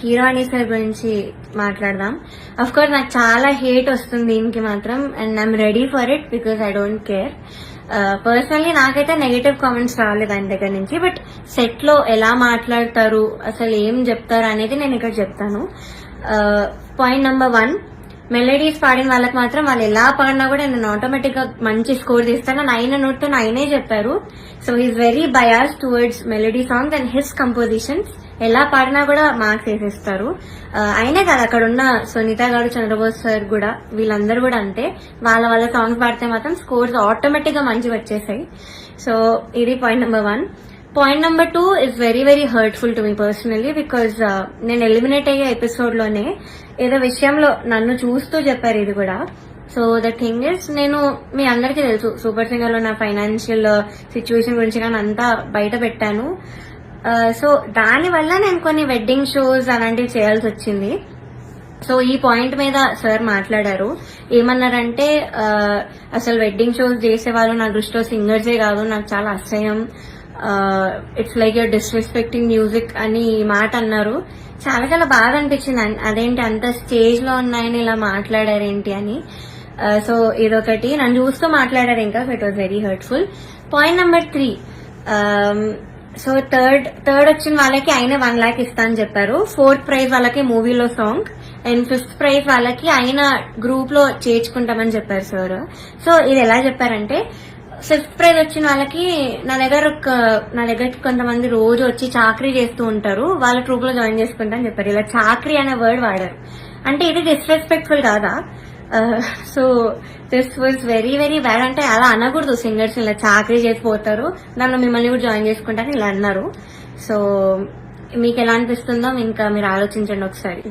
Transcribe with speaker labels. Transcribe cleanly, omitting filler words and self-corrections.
Speaker 1: Keeravani sir గురించి మాట్లాడదాం. Of course నాకు చాలా హేట్ వస్తుంది దీనికి మాత్రం, and I'm ready for it because I don't care. Personally నాకైతే నెగటివ్ కామెంట్స్ రాలేదు ఆయన దగ్గర నుంచి. బట్ సెట్ లో ఎలా మాట్లాడతారు, అసలు ఏం చెప్తారు అనేది నేను ఇక్కడ చెప్తాను. పాయింట్ నెంబర్ 1, మెలోడీస్ పాడిన వాళ్ళకి మాత్రం వాళ్ళు ఎలా పాడినా కూడా నేను ఆటోమేటిక్ గా మంచి స్కోర్ తీస్తాను. ఆయన నోట్తో ఆయనే చెప్పారు. So he's very bias towards melody songs and his compositions. ఎలా పాడినా కూడా మార్క్స్ వేసేస్తారు. అయినే కాదు, అక్కడ ఉన్న సునీత గారు, చంద్రబోస్ సార్ కూడా, వీళ్ళందరూ కూడా అంతే. వాళ్ళ సాంగ్స్ పాడితే మాత్రం స్కోర్స్ ఆటోమేటిక్ గా మంచిగా వచ్చేసాయి. సో ఇది point number 1. Point number 2 is very very hurtful to me personally because నేను ఎలిమినేట్ అయ్యే ఎపిసోడ్ లోనే ఏదో విషయంలో నన్ను చూస్తూ చెప్పారు ఇది కూడా. సో ద థింగ్ ఇస్, నేను మీ అందరికీ తెలుసు సూపర్ సింగర్ లో నా ఫైనాన్షియల్ సిచ్యువేషన్ గురించి కానీ అంతా బయట పెట్టాను. సో దానివల్ల నేను కొన్ని వెడ్డింగ్ షోస్ అలాంటివి చేయాల్సి వచ్చింది. సో ఈ పాయింట్ మీద సార్ మాట్లాడారు. ఏమన్నారంటే అసలు వెడ్డింగ్ షోస్ చేసేవాళ్ళు నా దృష్టిలో సింగర్సే కాదు, నాకు చాలా అసహ్యం, it's like you're disrespecting music అని ఈ మాట అన్నారు. చాలా చాలా బాగా అనిపించింది. అదేంటి అంత స్టేజ్ లో ఉన్నాయని ఇలా మాట్లాడారేంటి అని. సో ఇదొకటి నన్ను చూస్తూ మాట్లాడారు ఇంకా. So it was very hurtful. Point number 3, so third వచ్చిన వాళ్ళకి ఆయన 1 lakh ఇస్తా అని చెప్పారు. 4th ప్రైజ్ వాళ్ళకి మూవీలో సాంగ్, అండ్ 5th ప్రైజ్ వాళ్ళకి ఆయన గ్రూప్ లో చేర్చుకుంటామని చెప్పారు సార్. సో ఇది ఎలా చెప్పారంటే, 5th ప్రైజ్ వచ్చిన వాళ్ళకి నా దగ్గరకి కొంతమంది రోజు వచ్చి చాకరీ చేస్తూ ఉంటారు, వాళ్ళ ట్రూప్ లో జాయిన్ చేసుకుంటా అని చెప్పారు. ఇలా చాకరీ అనే వర్డ్ వాడారు. అంటే ఇది డిస్రెస్పెక్ట్ఫుల్ కాదా? So this was very very bad. అంటే అలా అనకూడదు, సింగర్స్ ఇలా చాకరీ చేసిపోతారు, నన్ను మిమ్మల్ని కూడా జాయిన్ చేసుకుంటారని ఇలా అన్నారు. సో మీకు ఎలా అనిపిస్తుందో ఇంకా మీరు ఆలోచించండి ఒకసారి.